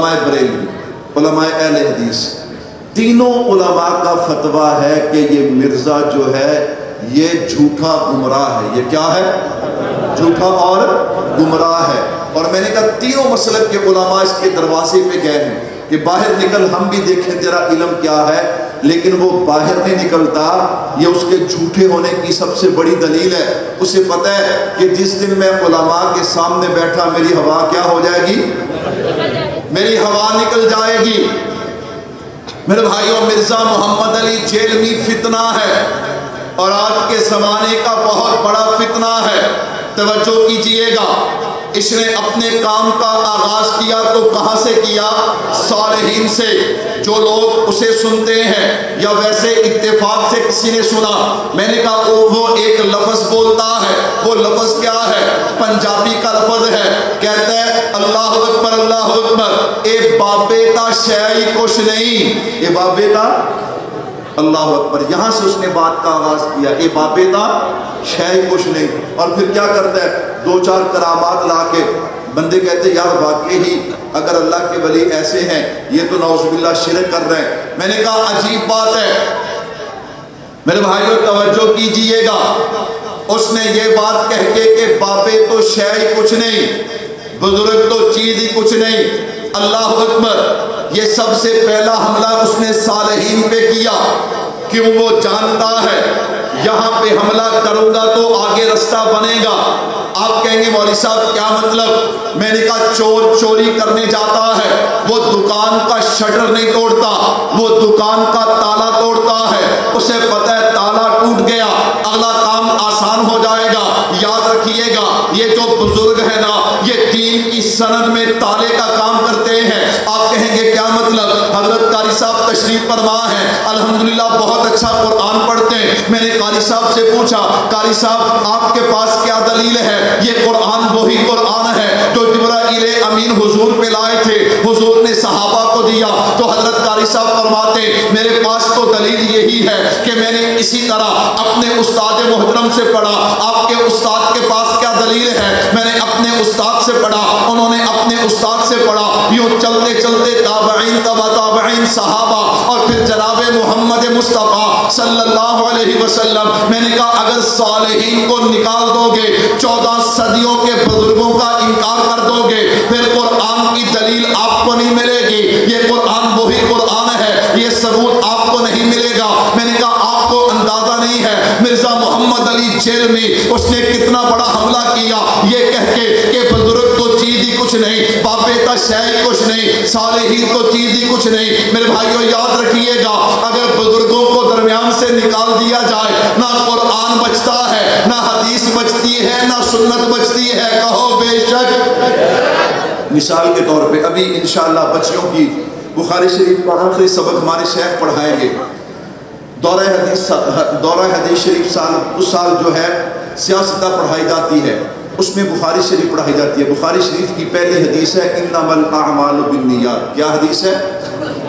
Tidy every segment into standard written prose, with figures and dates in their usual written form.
علماء بریلوی، علماء اہل حدیث، تینوں علماء کا فتویٰ ہے کہ یہ مرزا جو ہے یہ جھوٹا گمراہ ہے۔ یہ کیا ہے؟ جھوٹا اور گمراہ ہے۔ اور میں نے کہا تینوں مسلک کے علماء اس کے دروازے پہ گئے ہیں کہ باہر نکل، ہم بھی دیکھیں تیرا علم کیا ہے، لیکن وہ باہر نہیں نکلتا۔ یہ اس کے جھوٹے ہونے کی سب سے بڑی دلیل ہے۔ اسے پتہ ہے کہ جس دن میں علماء کے سامنے بیٹھا میری ہوا کیا ہو جائے گی؟ میری ہوا نکل جائے گی۔ میرے بھائیوں، مرزا محمد علی جیلمی فتنہ ہے، اور آج کے زمانے کا بہت بڑا فتنہ ہے۔ توجہ کیجئے گا، اس نے اپنے کام کا آغاز کیا تو کہاں سے کیا؟ صالحین سے۔ جو لوگ اسے سنتے ہیں یا ویسے اتفاق سے کسی نے سنا، میں نے کہا وہ ایک لفظ بولتا ہے۔ وہ لفظ کیا ہے؟ پنجابی کا لفظ ہے، کہتا ہے اللہ اکبر اللہ اکبر، اے بابے تا شے کچھ نہیں، اے بابے تا اللہ اکبر۔ یہاں سے اس نے بات کا آغاز کیا، اے بابے تا شے کچھ نہیں۔ اور پھر کیا کرتا ہے؟ دو چار کرامات لا کے بندے کہتے ہیں یار واقعی ہی اگر اللہ کے ولی ایسے ہیں، یہ تو نعوذ باللہ شرک کر رہے ہیں۔ میں نے کہا عجیب بات ہے۔ میرے بھائیوں توجہ کیجئے گا، اس نے یہ بات کہہ کے کہ بابے تو شے کچھ نہیں، بزرگ تو چیز ہی کچھ نہیں، اللہ اکبر، یہ سب سے پہلا حملہ اس نے صالحین پہ کیا۔ کیوں؟ وہ جانتا ہے یہاں پہ حملہ کروں گا تو آگے رستہ بنے گا۔ آپ کہیں گے مولوی صاحب کیا مطلب؟ میں نے کہا چور چوری کرنے جاتا ہے، وہ دکان کا شٹر نہیں توڑتا، وہ دکان کا تالا توڑتا ہے۔ اسے پتہ ہے تالا ٹوٹ گیا، اگلا کام آسان ہو جائے گا۔ یاد رکھیے گا، یہ جو بزرگ ہے نا، یہ دین کی سند میں تالے کا کام کرتے ہیں۔ آپ کہیں گے کیا مطلب؟ حضرت قاری صاحب تشریف فرما ہے، الحمدللہ بہت اچھا قرآن پڑھتے ہیں۔ میں نے قاری صاحب سے پوچھا، قاری صاحب آپ کے پاس کیا دلیل ہے؟ یہ قرآن وہی قرآن ہے جو جبرائیل امین حضور پہ لائے تھے، حضور نے صحابہ کو دیا۔ تو حضرت قاری صاحب فرماتے میرے پاس تو دلیل یہی ہے کہ میں نے اسی طرح اپنے استاد محترم سے پڑھا۔ آپ کے استاد کے پاس کیا دلیل ہے؟ میں نے اپنے استاد سے پڑھا، انہوں نے اپنے استاد سے پڑھا۔ یوں چلتے چلتے تابعین تبع تابعین صحابہ اور پھر جناب محمد مصطفیٰ صلی اللہ علیہ وسلم۔ میں نے کہا اگر صالحین کو نکال دو گے، 14 صدیوں کے بزرگوں کا انکار کر دو گے، پھر قرآن کی دلیل آپ کو نہیں ملے گی۔ یہ قرآن وہی قرآن ہے، یہ ثبوت آپ کو نہیں ملے گا۔ میں نے کہا آپ کو اندازہ نہیں ہے مرزا محمد علی جیلمی اس نے کتنا بڑا حملہ کیا، یہ کہہ کے کہ بزرگ تو چیز ہی کچھ نہیں، بابے تا شے کچھ نہیں، صالحین تو چیز ہی کچھ نہیں۔ میرے بھائیوں یاد رکھیے گا، اگر بزرگوں کو درمیان سے نکال دیا جائے، نہ قرآن بچتا ہے، نہ حدیث بچتی ہے، نہ سنت بچتی ہے، کہو بے شک۔ مثال کے طور پہ ابھی انشاءاللہ بچیوں کی بخاری شریف کا آخری سبق ہمارے شیخ پڑھائیں گے۔ دورہ حدیث شریف سال جو ہے سیاستہ پڑھائی جاتی ہے، اس میں بخاری شریف پڑھائی جاتی ہے۔ بخاری شریف کی پہلی حدیث ہے انما الاعمال بالنیات۔ کیا حدیث ہے؟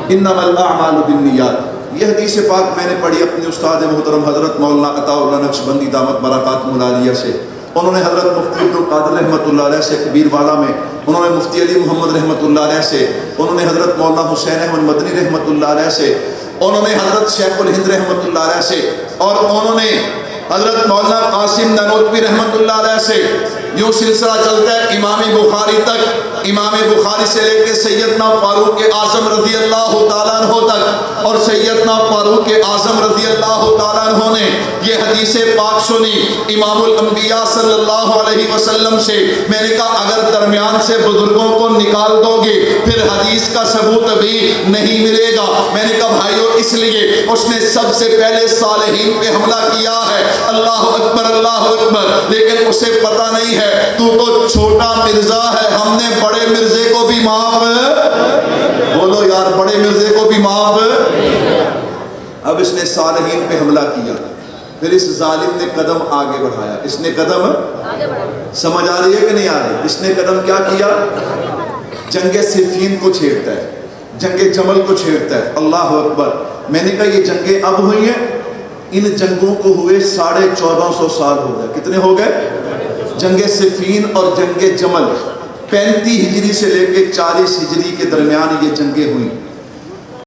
انما الاعمال بالنیات۔ یہ حدیث پاک میں نے پڑھی اپنے استاد محترم حضرت مولانا عطا اللہ نقشبندی دامت برکاتہم العالیہ سے۔ انہوں نے حضرت مفتی عبد القادر رحمۃ اللہ علیہ سے کبیر والا میں، انہوں نے مفتی علی محمد رحمۃ اللہ علیہ سے، انہوں نے حضرت مولانا حسین احمد مدنی رحمۃ اللہ علیہ سے، انہوں نے حضرت شیخ الہند رحمۃ اللہ علیہ سے، اور انہوں نے حضرت مولانا قاسم نانوتوی رحمۃ اللہ علیہ سے۔ یوں سلسلہ چلتا ہے امام بخاری تک، امام بخاری سے لے کے سیدنا فاروق اعظم رضی اللہ تعالیٰ عنہ تک، اور سیدنا فاروق اعظم رضی اللہ تعالیٰ عنہ نے یہ حدیث پاک سنی امام الانبیاء صلی اللہ علیہ وسلم سے۔ میں نے کہا اگر درمیان سے بزرگوں کو نکال دو گے پھر حدیث کا ثبوت بھی نہیں ملے گا۔ میں نے کہا بھائیو اس لیے اس نے سب سے پہلے صالحین پہ حملہ کیا ہے، اللہ اکبر اللہ اکبر، لیکن اسے پتہ نہیں ہے تو چھوٹا مرزا ہے، ہم نے بڑے مرزے کو بھی معاف، بولو یار بڑے مرزے کو بھی معاف۔ اب اس نے صالحین پہ حملہ کیا، پھر اس ظالم نے قدم آگے بڑھایا۔ اس نے قدم سمجھ آ رہی ہے کہ نہیں آ رہی؟ اس نے قدم کیا کیا؟ جنگ صفین کو چھیڑتا ہے، جنگ جمل کو چھیڑتا ہے، اللہ اکبر۔ میں نے کہا یہ جنگیں اب ہوئی ہیں، ان جنگوں کو ہوئے 1450 سال ہو گئے۔ کتنے ہو گئے؟ جنگ صفین اور جنگ جمل 35 ہجری سے لے کے 40 ہجری کے درمیان یہ جنگیں ہوئی.